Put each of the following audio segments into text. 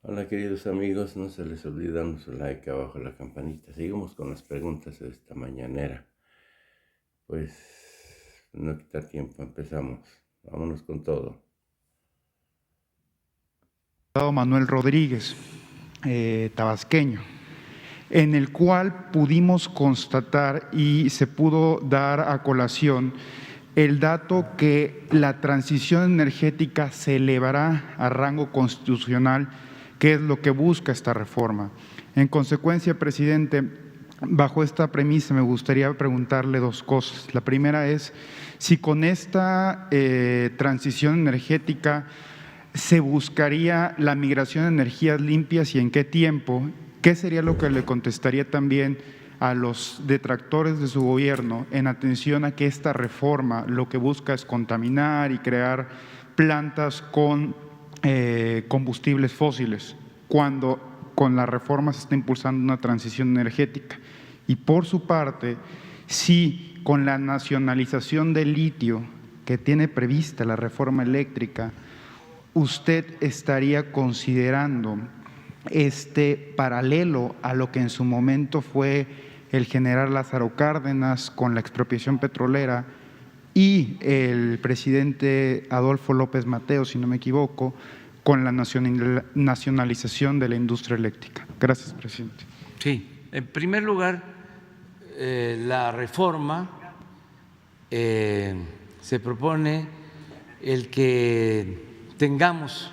Hola queridos amigos, no se les olvide darnos un like abajo de la campanita. Seguimos con las preguntas de esta mañanera. Pues no quitar tiempo, empezamos. Vámonos con todo. Manuel Rodríguez, tabasqueño, en el cual pudimos constatar y se pudo dar a colación el dato que la transición energética se elevará a rango constitucional, que es lo que busca esta reforma. En consecuencia, presidente, bajo esta premisa me gustaría preguntarle dos cosas. La primera es si con esta transición energética se buscaría la migración de energías limpias y en qué tiempo. ¿Qué sería lo que le contestaría también a los detractores de su gobierno en atención a que esta reforma lo que busca es contaminar y crear plantas con combustibles fósiles, cuando con la reforma se está impulsando una transición energética? Y por su parte, si con la nacionalización del litio que tiene prevista la reforma eléctrica, usted estaría considerando paralelo a lo que en su momento fue el general Lázaro Cárdenas con la expropiación petrolera y el presidente Adolfo López Mateos, si no me equivoco, con la nacionalización de la industria eléctrica. Gracias, presidente. Sí, en primer lugar, la reforma se propone el que tengamos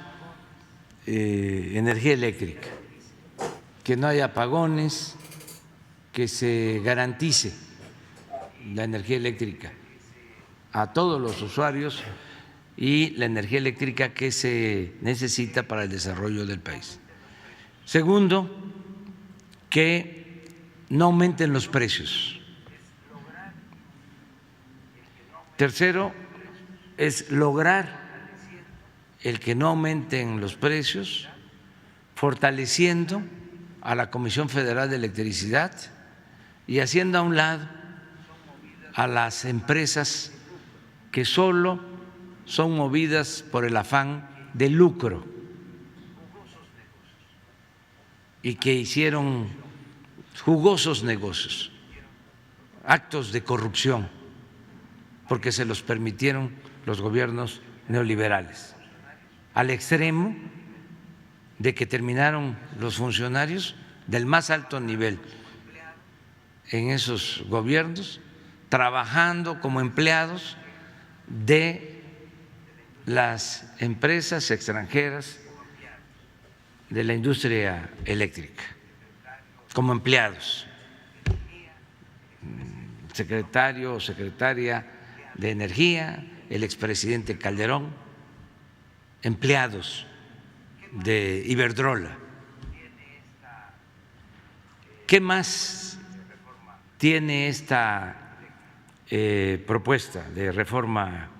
energía eléctrica, que no haya apagones, que se garantice la energía eléctrica a todos los usuarios y la energía eléctrica que se necesita para el desarrollo del país. Segundo, que no aumenten los precios. Tercero, es lograr el que no aumenten los precios, fortaleciendo a la Comisión Federal de Electricidad y haciendo a un lado a las empresas que solo son movidas por el afán de lucro y que hicieron jugosos negocios, actos de corrupción, porque se los permitieron los gobiernos neoliberales, al extremo de que terminaron los funcionarios del más alto nivel en esos gobiernos trabajando como empleados de las empresas extranjeras de la industria eléctrica, como empleados, secretario o secretaria de Energía, el expresidente Calderón, empleados de Iberdrola. ¿Qué más tiene esta propuesta de reforma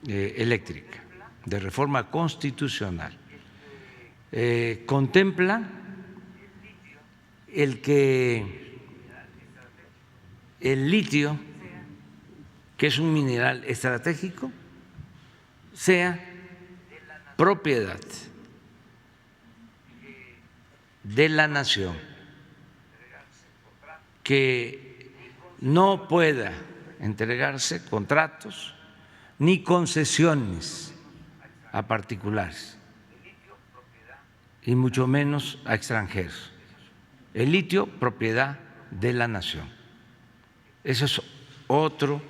eléctrica, de reforma constitucional? Contempla el que el litio, que es un mineral estratégico, sea propiedad de la nación, que no pueda entregarse contratos ni concesiones a particulares y mucho menos a extranjeros. El litio, propiedad de la nación. Eso es otro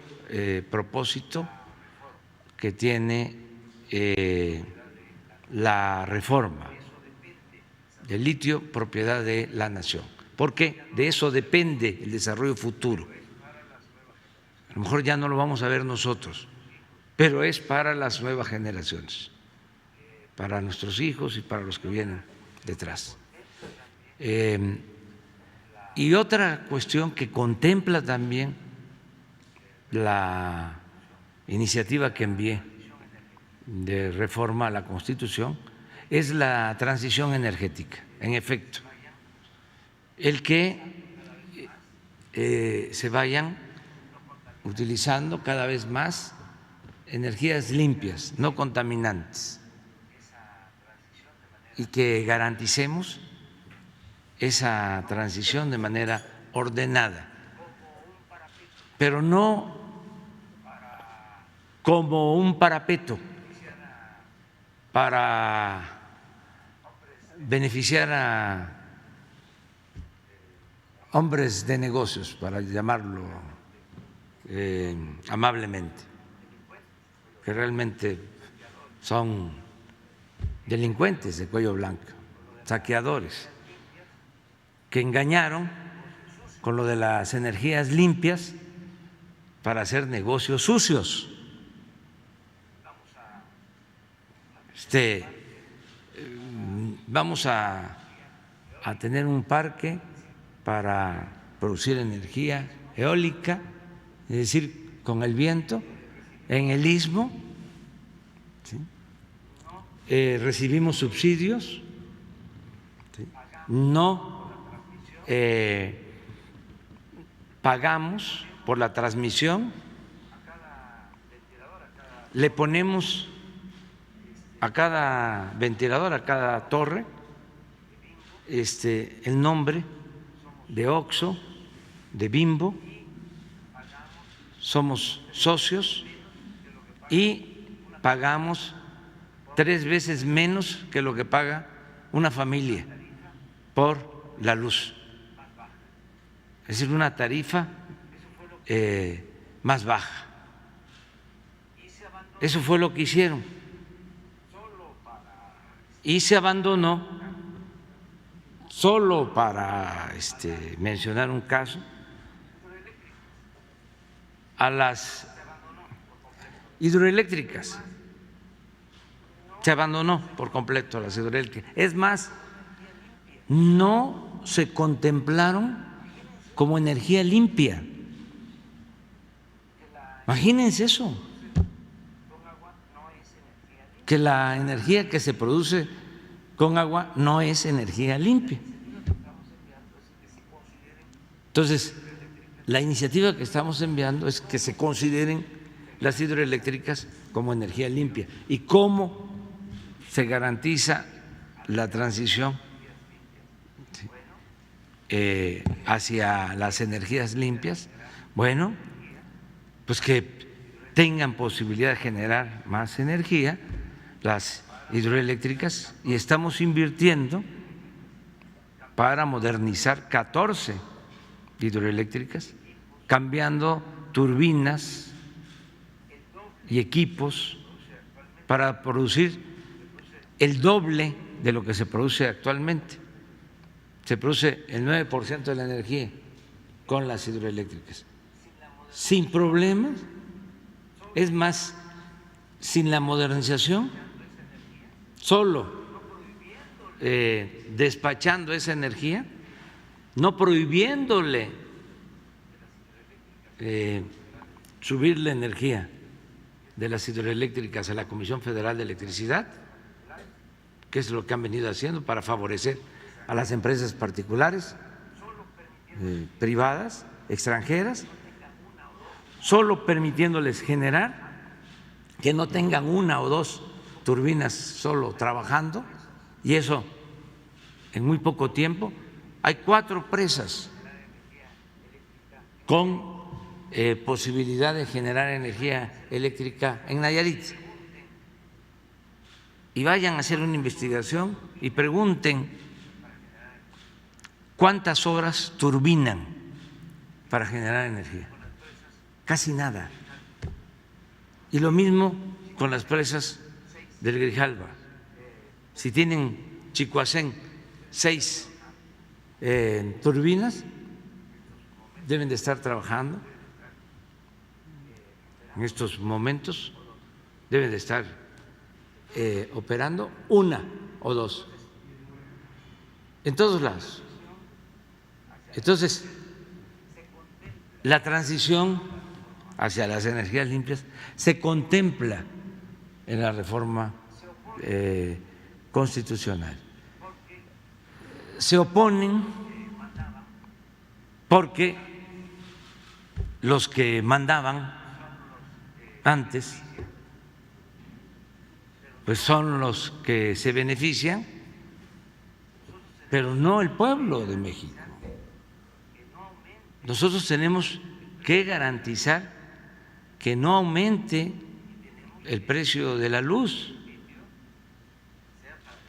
propósito que tiene la reforma. El litio, propiedad de la nación, porque de eso depende el desarrollo futuro. A lo mejor ya no lo vamos a ver nosotros, pero es para las nuevas generaciones, para nuestros hijos y para los que vienen detrás. Y otra cuestión que contempla también la iniciativa que envié de reforma a la Constitución es la transición energética. En efecto, el que se vayan utilizando cada vez más energías limpias, no contaminantes, y que garanticemos esa transición de manera ordenada, pero no como un parapeto para beneficiar a hombres de negocios, para llamarlo amablemente, que realmente son delincuentes de cuello blanco, saqueadores, que engañaron con lo de las energías limpias para hacer negocios sucios. Vamos a tener un parque para producir energía eólica, es decir, con el viento, en el istmo. ¿Sí? Recibimos subsidios, ¿sí? No pagamos por la transmisión, le ponemos a cada ventilador, a cada torre, el nombre de OXXO, de Bimbo, somos socios y pagamos 3 veces menos que lo que paga una familia por la luz, es decir, una tarifa más baja. Eso fue lo que hicieron y se abandonó, solo para mencionar un caso, a las hidroeléctricas. Se abandonó por completo a las hidroeléctricas. Es más, no se contemplaron como energía limpia. Imagínense eso, que la energía que se produce con agua no es energía limpia. Entonces, la iniciativa que estamos enviando es que se consideren las hidroeléctricas como energía limpia. ¿Y cómo se garantiza la transición hacia las energías limpias? Bueno, pues que tengan posibilidad de generar más energía las hidroeléctricas, y estamos invirtiendo para modernizar 14 hidroeléctricas, cambiando turbinas y equipos para producir el doble de lo que se produce actualmente. Se produce el 9% de la energía con las hidroeléctricas, sin problemas. Es más, sin la modernización, solo despachando esa energía, no prohibiéndole subir la energía de las hidroeléctricas a la Comisión Federal de Electricidad, que es lo que han venido haciendo para favorecer a las empresas particulares, privadas, extranjeras, solo permitiéndoles generar, que no tengan 1 o 2 turbinas solo trabajando, y eso en muy poco tiempo. Hay 4 presas con posibilidad de generar energía eléctrica en Nayarit. Y vayan a hacer una investigación y pregunten cuántas horas turbinan para generar energía. Casi nada. Y lo mismo con las presas del Grijalva. Si tienen Chicoacén 6 turbinas, deben de estar trabajando en estos momentos, deben de estar operando 1 o 2 en todos lados. Entonces, la transición hacia las energías limpias se contempla en la reforma constitucional. Se oponen porque los que mandaban antes pues son los que se benefician pero no el pueblo de México. Nosotros tenemos que garantizar que no aumente el precio de la luz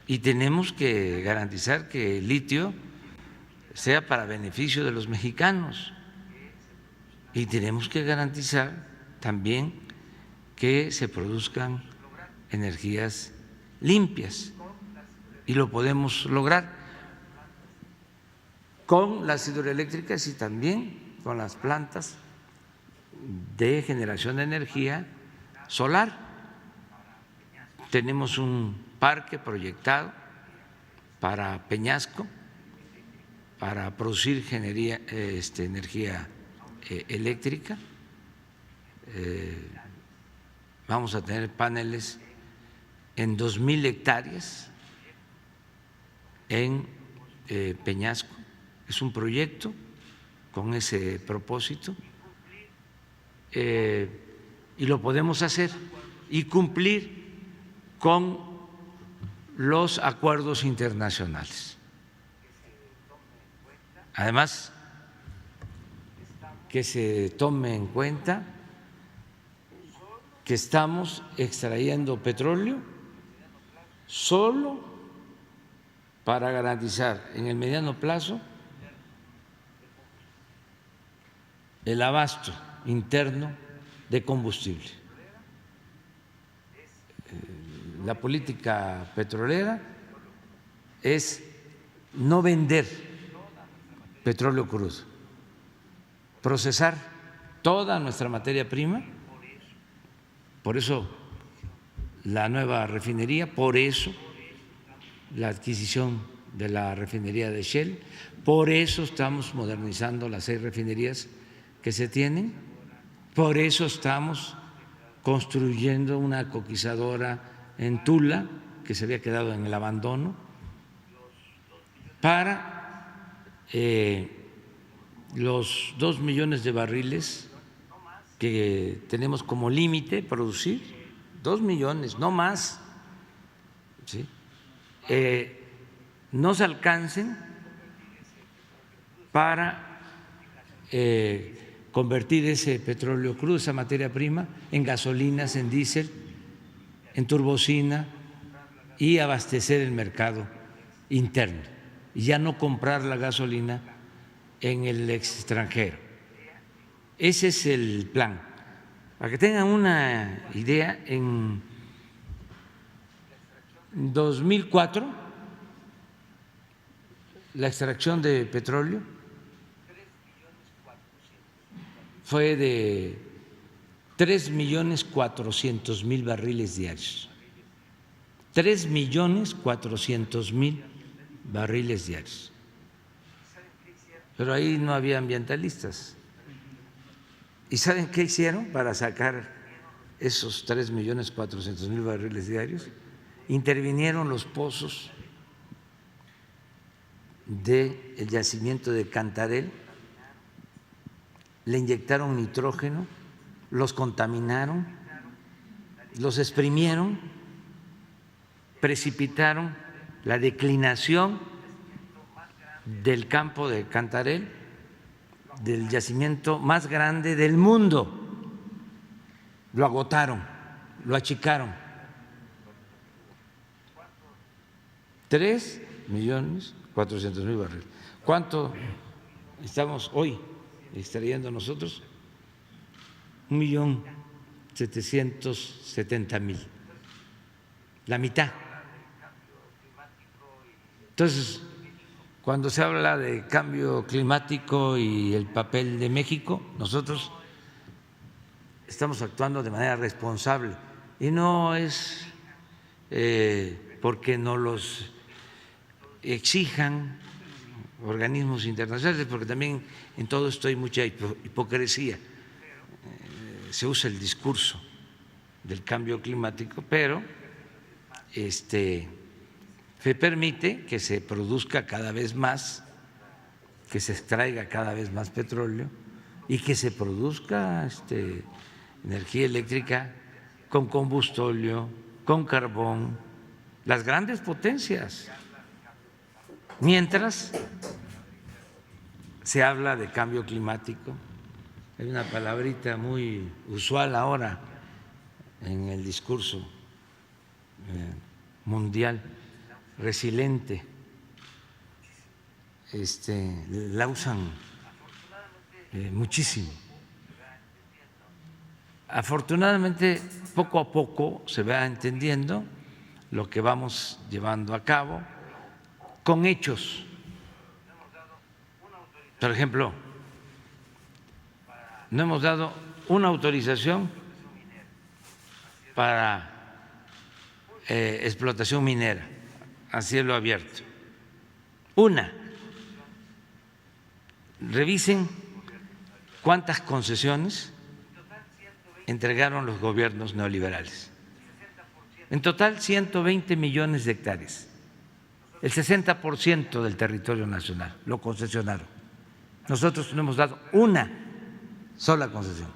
y tenemos que garantizar que el litio sea para beneficio de los mexicanos y tenemos que garantizar también que se produzcan energías limpias y lo podemos lograr con las hidroeléctricas y también con las plantas de generación de energía solar. Tenemos un parque proyectado para Peñasco para producir energía eléctrica. Vamos a tener paneles en 2,000 hectáreas en Peñasco. Es un proyecto con ese propósito y lo podemos hacer y cumplir con los acuerdos internacionales. Además, que se tome en cuenta que estamos extrayendo petróleo solo para garantizar en el mediano plazo el abasto interno de combustible. La política petrolera es no vender petróleo crudo, procesar toda nuestra materia prima, por eso la nueva refinería, por eso la adquisición de la refinería de Shell, por eso estamos modernizando las 6 refinerías que se tienen, por eso estamos construyendo una coquizadora en Tula que se había quedado en el abandono para los 2 millones de barriles que tenemos como límite producir, 2 millones, no más, ¿sí? No se alcancen para convertir ese petróleo crudo, esa materia prima, en gasolinas, en diésel, en turbocina y abastecer el mercado interno y ya no comprar la gasolina en el extranjero. Ese es el plan. Para que tengan una idea, en 2004 la extracción de petróleo fue de 3.400.000 barriles diarios. 3.400.000 barriles diarios. Pero ahí no había ambientalistas. ¿Y saben qué hicieron para sacar esos 3.400.000 barriles diarios? Intervinieron los pozos del yacimiento de Cantarell, le inyectaron nitrógeno, los contaminaron, los exprimieron, precipitaron la declinación del campo de Cantarell, del yacimiento más grande del mundo. Lo agotaron, lo achicaron. 3.400.000 barriles. ¿Cuánto estamos hoy extrayendo nosotros? 1.770.000, la mitad. Entonces, cuando se habla de cambio climático y el papel de México, nosotros estamos actuando de manera responsable y no es porque nos los exijan organismos internacionales, porque también en todo esto hay mucha hipocresía. Se usa el discurso del cambio climático, pero se permite que se produzca cada vez más, que se extraiga cada vez más petróleo y que se produzca energía eléctrica con combustóleo, con carbón, las grandes potencias. Mientras se habla de cambio climático, hay una palabrita muy usual ahora en el discurso mundial, resiliente, la usan muchísimo. Afortunadamente, poco a poco se va entendiendo lo que vamos llevando a cabo con hechos. Por ejemplo, no hemos dado una autorización para explotación minera a cielo abierto. Una. Revisen cuántas concesiones entregaron los gobiernos neoliberales. En total, 120 millones de hectáreas. El 60% del territorio nacional lo concesionaron. Nosotros no hemos dado una sola concesión.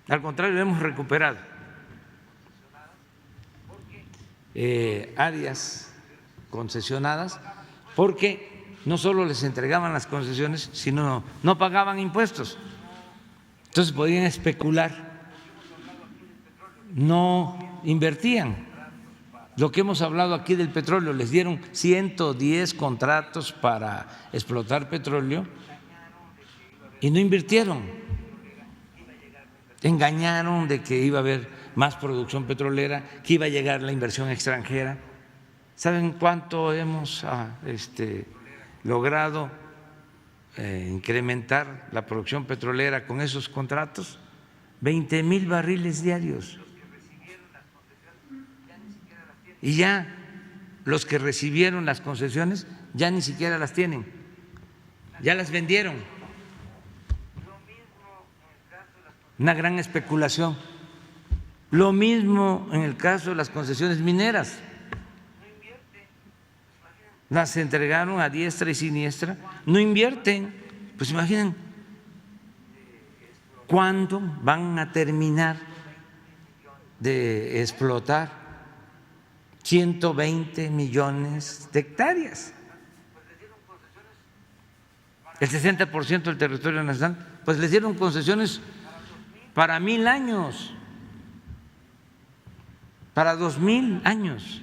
Al contrario, hemos recuperado áreas concesionadas porque no solo les entregaban las concesiones, sino no pagaban impuestos. Entonces podían especular, no invertían. Lo que hemos hablado aquí del petróleo, les dieron 110 contratos para explotar petróleo y no invirtieron. Engañaron de que iba a haber más producción petrolera, que iba a llegar la inversión extranjera. ¿Saben cuánto hemos logrado incrementar la producción petrolera con esos contratos? 20,000 barriles diarios. Y ya los que recibieron las concesiones ya ni siquiera las tienen, ya las vendieron. Una gran especulación. Lo mismo en el caso de las concesiones mineras. Las entregaron a diestra y siniestra, no invierten. Pues imaginen, ¿cuándo van a terminar de explotar 120 millones de hectáreas? El 60% del territorio nacional, pues les dieron concesiones para 1,000 años, para 2,000 años,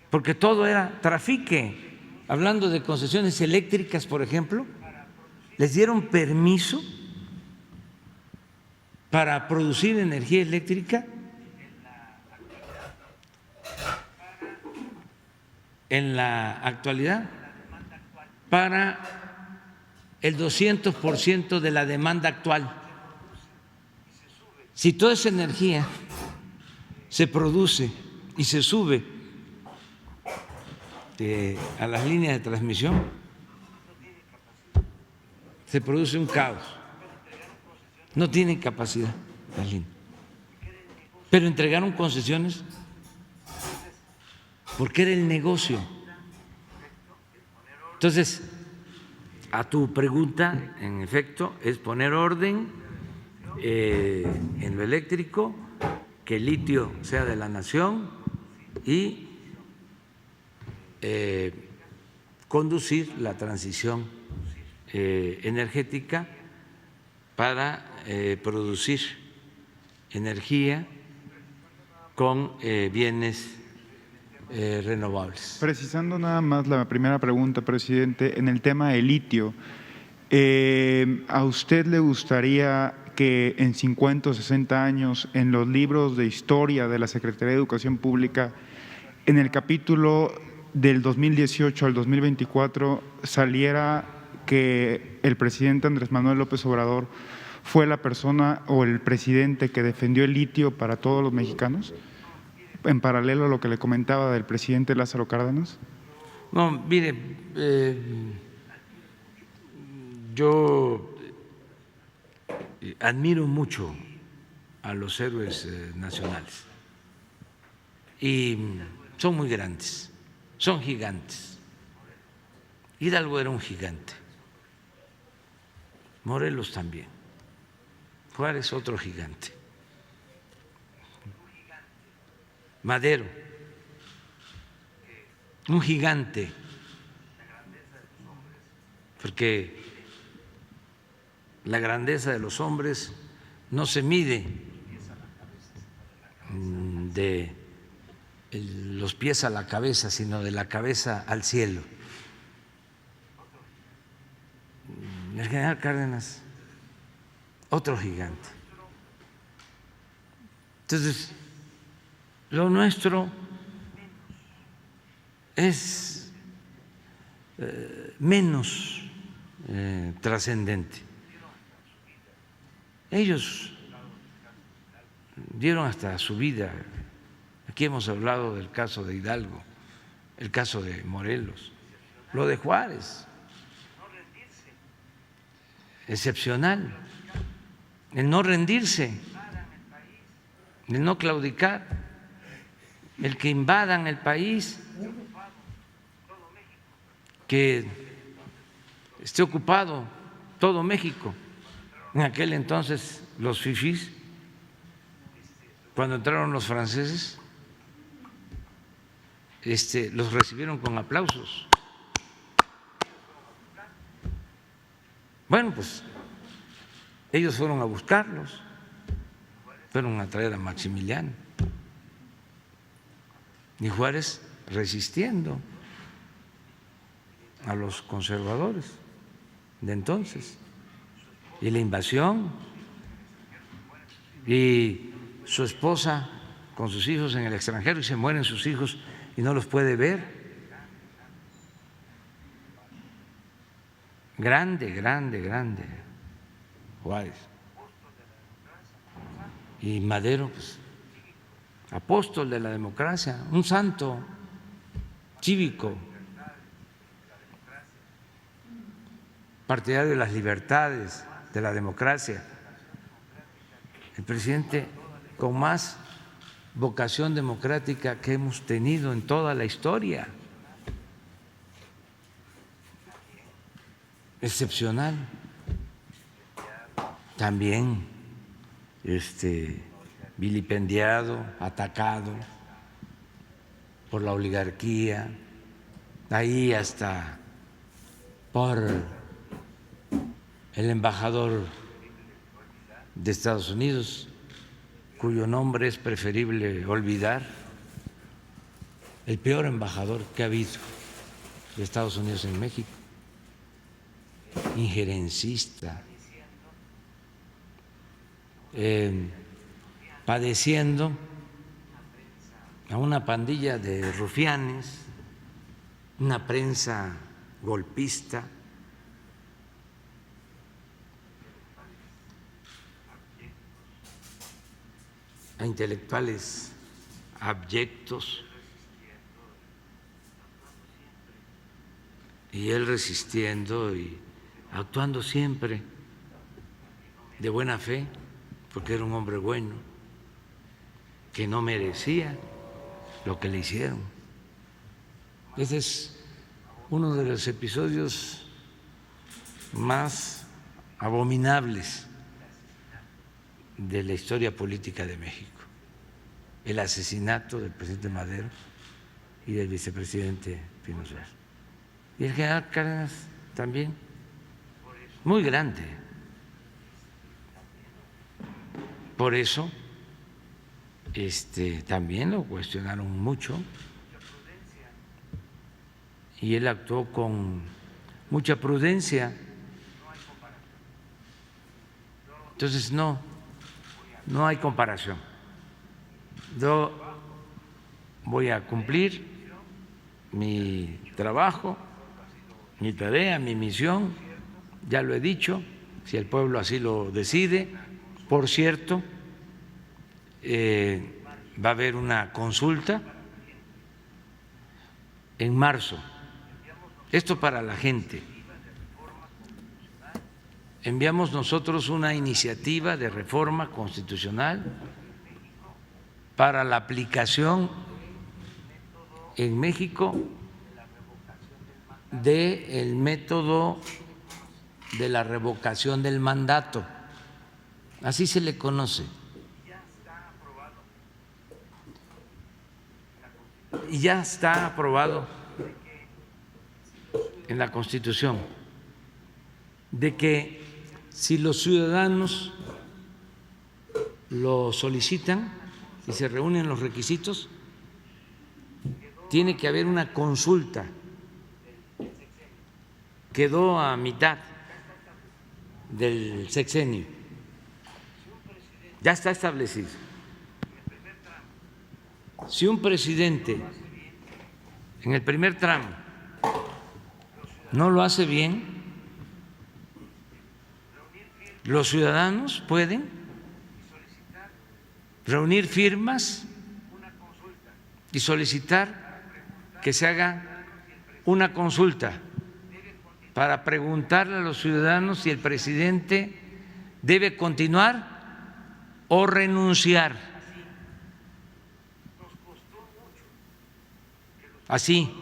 porque todo era trafique. Hablando de concesiones eléctricas, por ejemplo, les dieron permiso para producir energía eléctrica en la actualidad para el 200% de la demanda actual. Si toda esa energía se produce y se sube a las líneas de transmisión, se produce un caos. No tienen capacidad las líneas. Pero entregaron concesiones porque era el negocio. Entonces, a tu pregunta, en efecto, es poner orden en lo eléctrico, que el litio sea de la nación y conducir la transición energética para producir energía con bienes renovables. Precisando nada más la primera pregunta, presidente, en el tema del litio, ¿a usted le gustaría que en 50 o 60 años en los libros de historia de la Secretaría de Educación Pública, en el capítulo del 2018 al 2024, saliera que el presidente Andrés Manuel López Obrador fue la persona o el presidente que defendió el litio para todos los mexicanos, en paralelo a lo que le comentaba del presidente Lázaro Cárdenas? No, mire, yo admiro mucho a los héroes nacionales y son muy grandes, son gigantes. Hidalgo era un gigante, Morelos también, Juárez otro gigante, Madero, un gigante, porque la grandeza de los hombres no se mide de los pies a la cabeza, sino de la cabeza al cielo. El general Cárdenas, otro gigante. Entonces, lo nuestro es menos trascendente. Ellos dieron hasta su vida. Aquí hemos hablado del caso de Hidalgo, el caso de Morelos, lo de Juárez, excepcional, el no rendirse, el no claudicar, el que invadan el país, que esté ocupado todo México. En aquel entonces los fifís, cuando entraron los franceses, los recibieron con aplausos. Bueno, pues ellos fueron a buscarlos, fueron a traer a Maximiliano y Juárez resistiendo a los conservadores de entonces, y la invasión, y su esposa con sus hijos en el extranjero, y se mueren sus hijos y no los puede ver. Grande, grande, grande Juárez. Y Madero, pues, apóstol de la democracia, un santo cívico, partidario de las libertades, de la democracia, el presidente con más vocación democrática que hemos tenido en toda la historia, excepcional. También vilipendiado, atacado por la oligarquía, ahí hasta por el embajador de Estados Unidos, cuyo nombre es preferible olvidar, el peor embajador que ha habido de Estados Unidos en México, injerencista, padeciendo a una pandilla de rufianes, una prensa golpista, a intelectuales abyectos, y él resistiendo y actuando siempre de buena fe, porque era un hombre bueno, que no merecía lo que le hicieron. Ese es uno de los episodios más abominables de la historia política de México, el asesinato del presidente Madero y del vicepresidente Pino Suárez. Y el general Cárdenas también, muy grande. Por eso también lo cuestionaron mucho y él actuó con mucha prudencia. Entonces no hay comparación. Yo voy a cumplir mi trabajo, mi tarea, mi misión, ya lo he dicho, si el pueblo así lo decide. Por cierto, va a haber una consulta en marzo. Esto para la gente. Enviamos nosotros una iniciativa de reforma constitucional para la aplicación en México del método de la revocación del mandato, así se le conoce. Y ya está aprobado en la Constitución de que si los ciudadanos lo solicitan y se reúnen los requisitos, tiene que haber una consulta. Quedó a mitad del sexenio, ya está establecido. Si un presidente en el primer tramo no lo hace bien, los ciudadanos pueden reunir firmas y solicitar que se haga una consulta para preguntarle a los ciudadanos si el presidente debe continuar o renunciar. Así,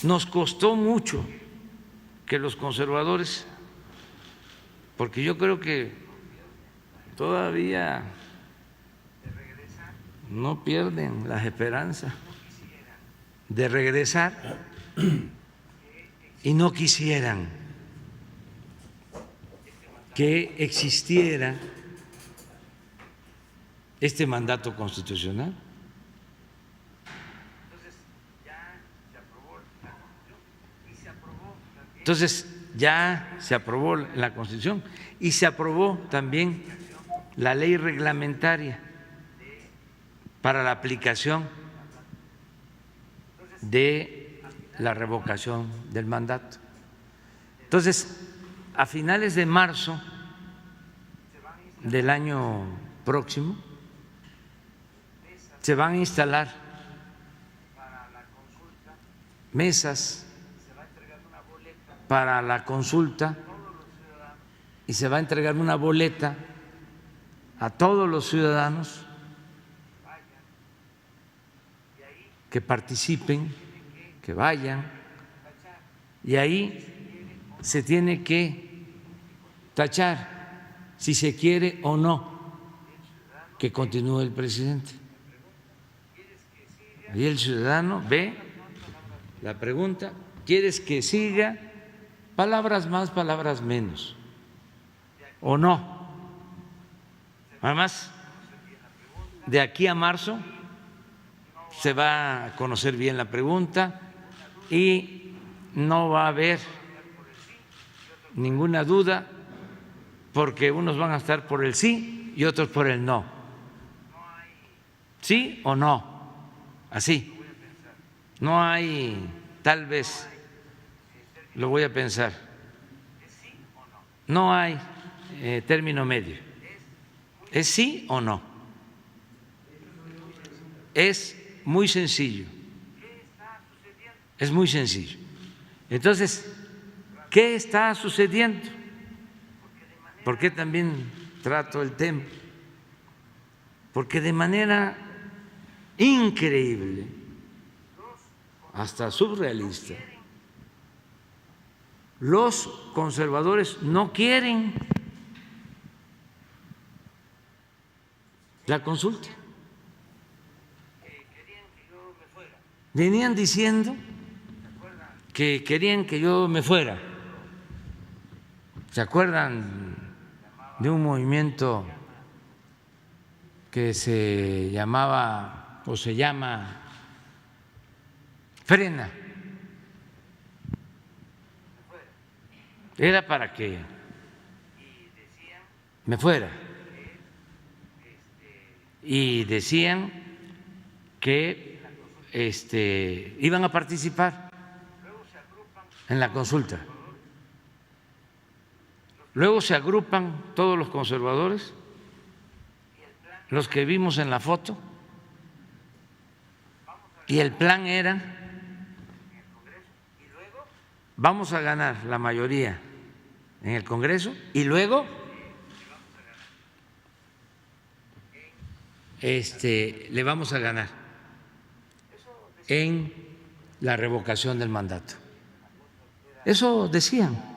nos costó mucho que los conservadores, porque yo creo que todavía no pierden las esperanzas de regresar y no quisieran que existiera este mandato constitucional. Entonces ya se aprobó la Constitución y se aprobó también la ley reglamentaria para la aplicación de la revocación del mandato. Entonces, a finales de marzo del año próximo se van a instalar mesas para la consulta y se va a entregar una boleta a todos los ciudadanos que participen, que vayan, y ahí se tiene que tachar si se quiere o no que continúe el presidente. Ahí el ciudadano ve la pregunta: ¿quieres que siga? Palabras más, palabras menos, o no. Además, de aquí a marzo se va a conocer bien la pregunta y no va a haber ninguna duda, porque unos van a estar por el sí y otros por el no. ¿Sí o no? Así. No hay tal vez, lo voy a pensar. No hay término medio. ¿Es sí o no? Es muy sencillo. Es muy sencillo. Entonces, ¿qué está sucediendo? ¿Por qué también trato el tema? Porque de manera increíble, hasta surrealista, los conservadores no quieren la consulta. Venían diciendo que querían que yo me fuera. ¿Se acuerdan de un movimiento que se llamaba o se llama Frena? Era para que me fuera. Y decían que iban a participar en la consulta. Luego se agrupan todos los conservadores, los que vimos en la foto, y el plan era: vamos a ganar la mayoría en el Congreso y luego le vamos a ganar en la revocación del mandato. Eso decían.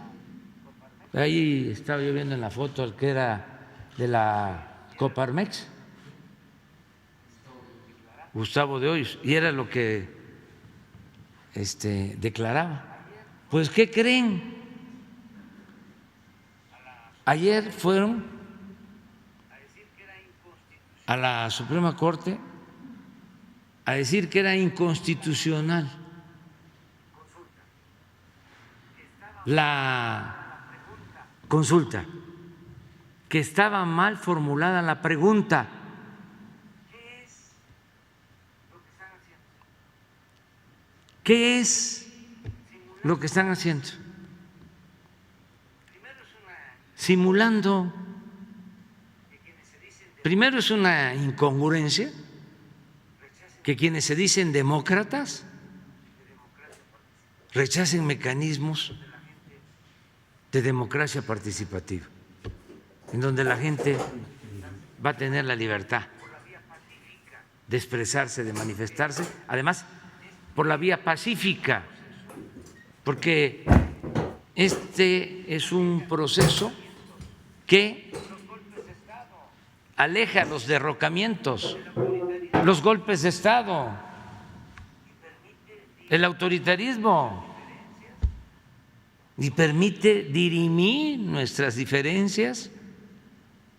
Ahí estaba yo viendo en la foto el que era de la Coparmex, Gustavo de Hoyos, y era lo que declaraba. Pues, ¿qué creen? Ayer fueron a la Suprema Corte a decir que era inconstitucional la consulta, que estaba mal formulada la pregunta. ¿Qué es lo que están haciendo? Simulando. Primero es una incongruencia que quienes se dicen demócratas rechacen mecanismos de democracia participativa, en donde la gente va a tener la libertad de expresarse, de manifestarse, además por la vía pacífica, porque este es un proceso que aleja los derrocamientos, los golpes de Estado, el autoritarismo, y permite dirimir nuestras diferencias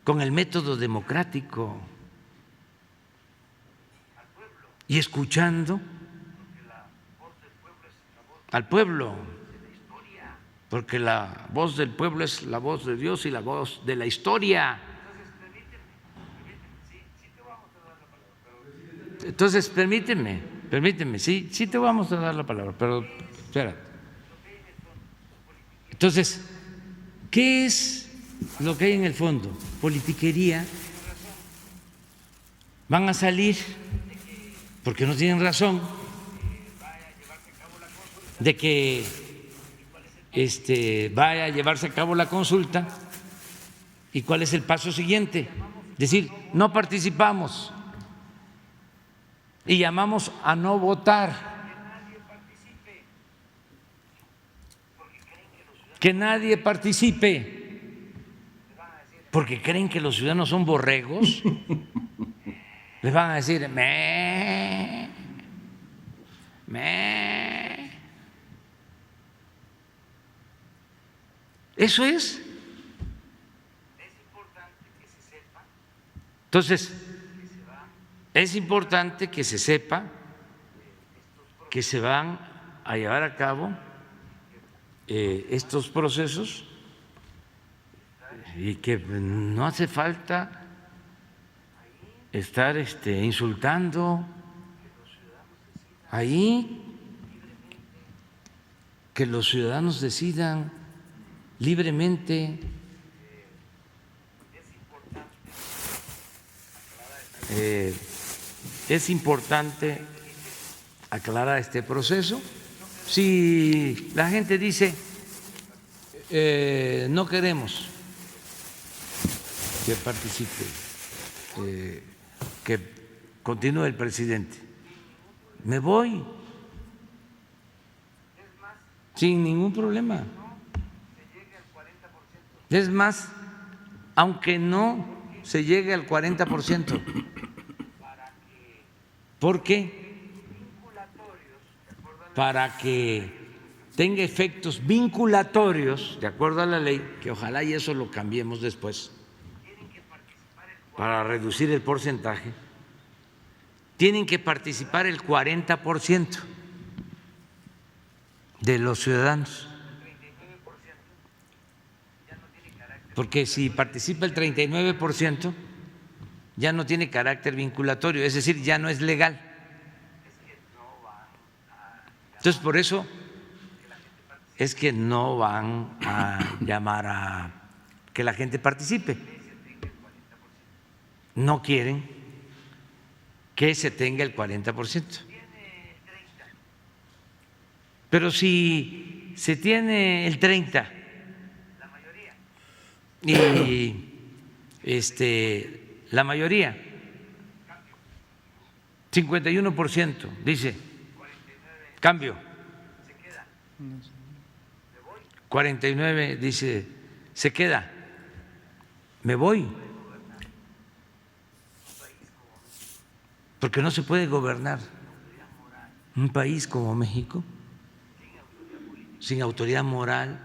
con el método democrático y escuchando al pueblo, porque la voz del pueblo es la voz de Dios y la voz de la historia. Entonces, permíteme, sí te vamos a dar la palabra, pero espérate. Entonces, ¿qué es lo que hay en el fondo? Politiquería. Van a salir, porque no tienen razón, de que vaya a llevarse a cabo la consulta. ¿Y cuál es el paso siguiente? Decir, no participamos y llamamos a no votar. Que nadie participe, porque creen que los ciudadanos son borregos. Les van a decir, Eso es. Entonces, es importante que se sepa que se van a llevar a cabo estos procesos y que no hace falta estar insultando ahí, que los ciudadanos decidan libremente. Es importante aclarar este proceso. Si la gente dice no queremos que participe, que continúe el presidente, me voy sin ningún problema. Es más, aunque no se llegue al 40%, ¿por qué? Para que tenga efectos vinculatorios, de acuerdo a la ley, que ojalá y eso lo cambiemos después, para reducir el porcentaje, tienen que participar el 40% de los ciudadanos. Porque si participa el 39%, ya no tiene carácter vinculatorio, es decir, ya no es legal. Entonces, por eso es que no van a llamar a que la gente participe. No quieren que se tenga el 40%. Pero si se tiene el 30% y la mayoría, 51%, dice, cambio, 49% dice, se queda, me voy, porque no se puede gobernar un país como México sin autoridad moral,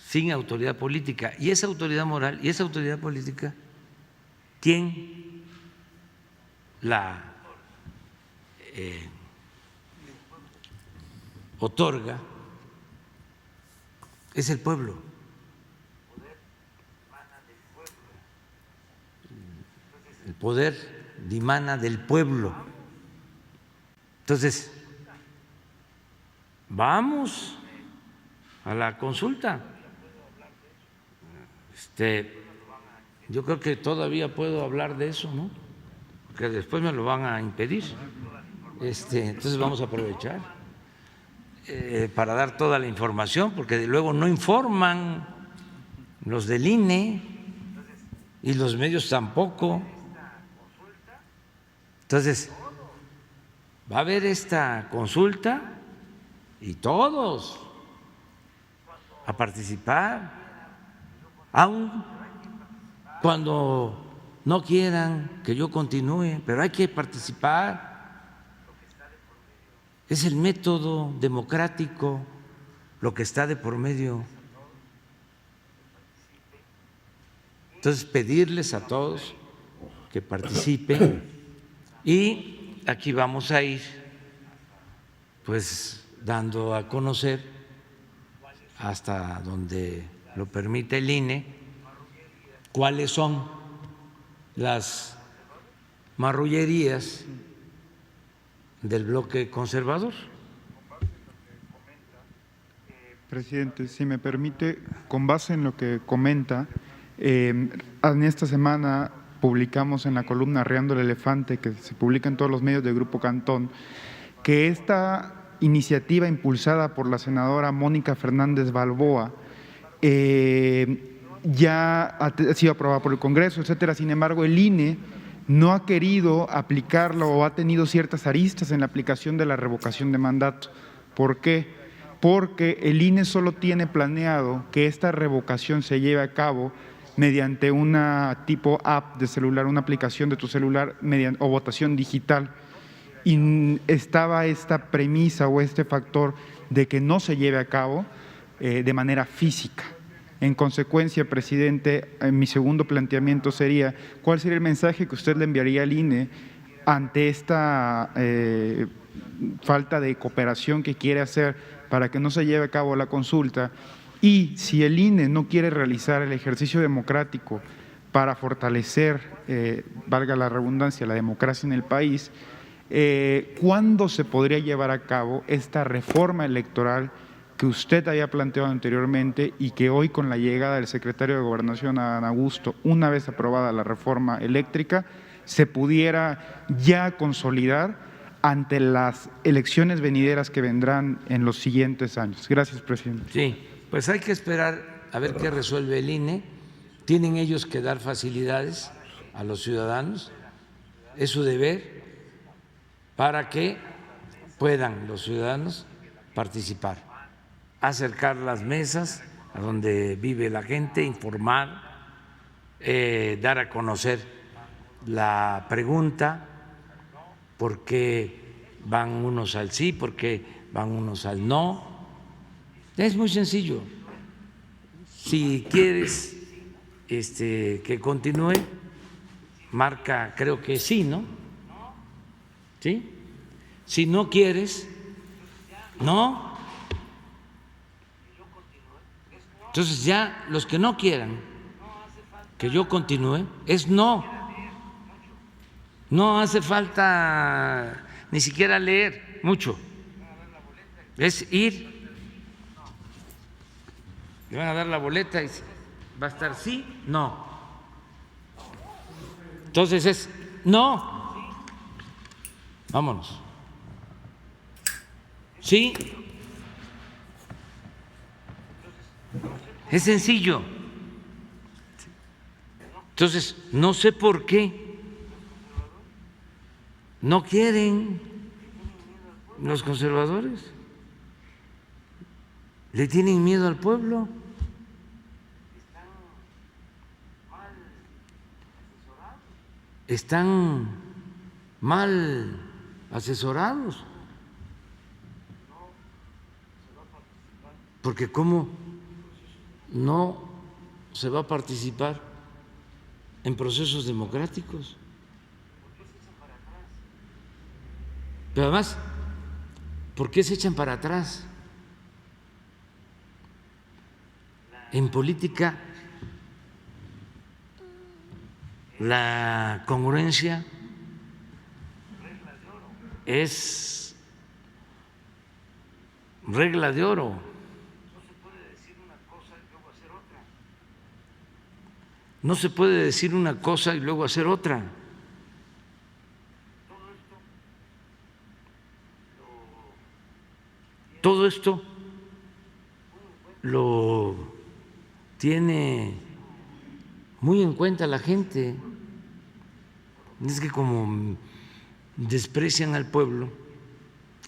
sin autoridad política. Y esa autoridad moral y esa autoridad política, ¿quién la otorga? Es el pueblo. El poder dimana del pueblo. Entonces, vamos a la consulta. Yo creo que todavía puedo hablar de eso, ¿no? Porque después me lo van a impedir. Entonces vamos a aprovechar para dar toda la información, porque luego no informan los del INE y los medios tampoco. Entonces, va a haber esta consulta y todos a participar, aun cuando no quieran que yo continúe, pero hay que participar. Es el método democrático lo que está de por medio. Entonces, pedirles a todos que participen y aquí vamos a ir pues dando a conocer, hasta donde lo permite el INE, cuáles son las marrullerías del bloque conservador. Presidente, si me permite, con base en lo que comenta, en esta semana publicamos en la columna Arreando el Elefante, que se publica en todos los medios del Grupo Cantón, que esta iniciativa impulsada por la senadora Mónica Fernández Balboa ya ha sido aprobada por el Congreso, etcétera. Sin embargo, el INE no ha querido aplicarlo o ha tenido ciertas aristas en la aplicación de la revocación de mandato. ¿Por qué? Porque el INE solo tiene planeado que esta revocación se lleve a cabo mediante una tipo app de celular, una aplicación de tu celular o votación digital. Y estaba esta premisa o este factor de que no se lleve a cabo de manera física. En consecuencia, presidente, mi segundo planteamiento sería, ¿cuál sería el mensaje que usted le enviaría al INE ante esta falta de cooperación que quiere hacer para que no se lleve a cabo la consulta? Y si el INE no quiere realizar el ejercicio democrático para fortalecer, valga la redundancia, la democracia en el país, ¿cuándo se podría llevar a cabo esta reforma electoral que usted había planteado anteriormente y que hoy, con la llegada del secretario de Gobernación, Adán Augusto, una vez aprobada la reforma eléctrica, se pudiera ya consolidar ante las elecciones venideras que vendrán en los siguientes años? Gracias, presidente. Sí, pues hay que esperar a ver qué resuelve el INE. Tienen ellos que dar facilidades a los ciudadanos, es su deber, para que puedan los ciudadanos participar, acercar las mesas a donde vive la gente, informar, dar a conocer la pregunta, por qué van unos al sí, por qué van unos al no. Es muy sencillo. Si quieres que continúe, marca, creo que sí, ¿no? ¿Sí? Si no quieres, no. Entonces ya los que no quieran que yo continúe es no. No hace falta ni siquiera leer mucho. Es ir. Le van a dar la boleta y va a estar sí, no. Entonces es no. Vámonos. Sí. Es sencillo. Entonces, no sé por qué no quieren los conservadores. Le tienen miedo al pueblo. Están mal asesorados. Porque ¿cómo no se va a participar en procesos democráticos? Pero además, ¿por qué se echan para atrás? En política, la congruencia es regla de oro. No se puede decir una cosa y luego hacer otra. Todo esto lo tiene muy en cuenta la gente. Es que como desprecian al pueblo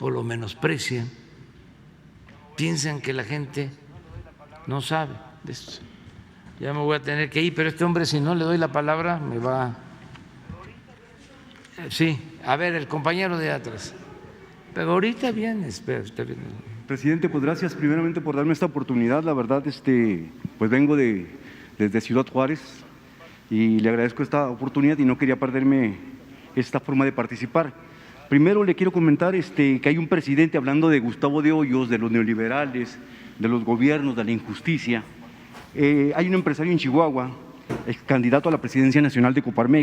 o lo menosprecian, piensan que la gente no sabe de esto. Ya me voy a tener que ir, pero este hombre, si no le doy la palabra, me va. Sí, a ver, el compañero de atrás. Pero ahorita viene, espera, está bien. Presidente, pues gracias primeramente por darme esta oportunidad. La verdad, pues vengo desde Ciudad Juárez y le agradezco esta oportunidad y no quería perderme esta forma de participar. Primero le quiero comentar que hay un presidente hablando de Gustavo de Hoyos, de los neoliberales, de los gobiernos, de la injusticia. Hay un empresario en Chihuahua, ex candidato a la presidencia nacional de Coparmex,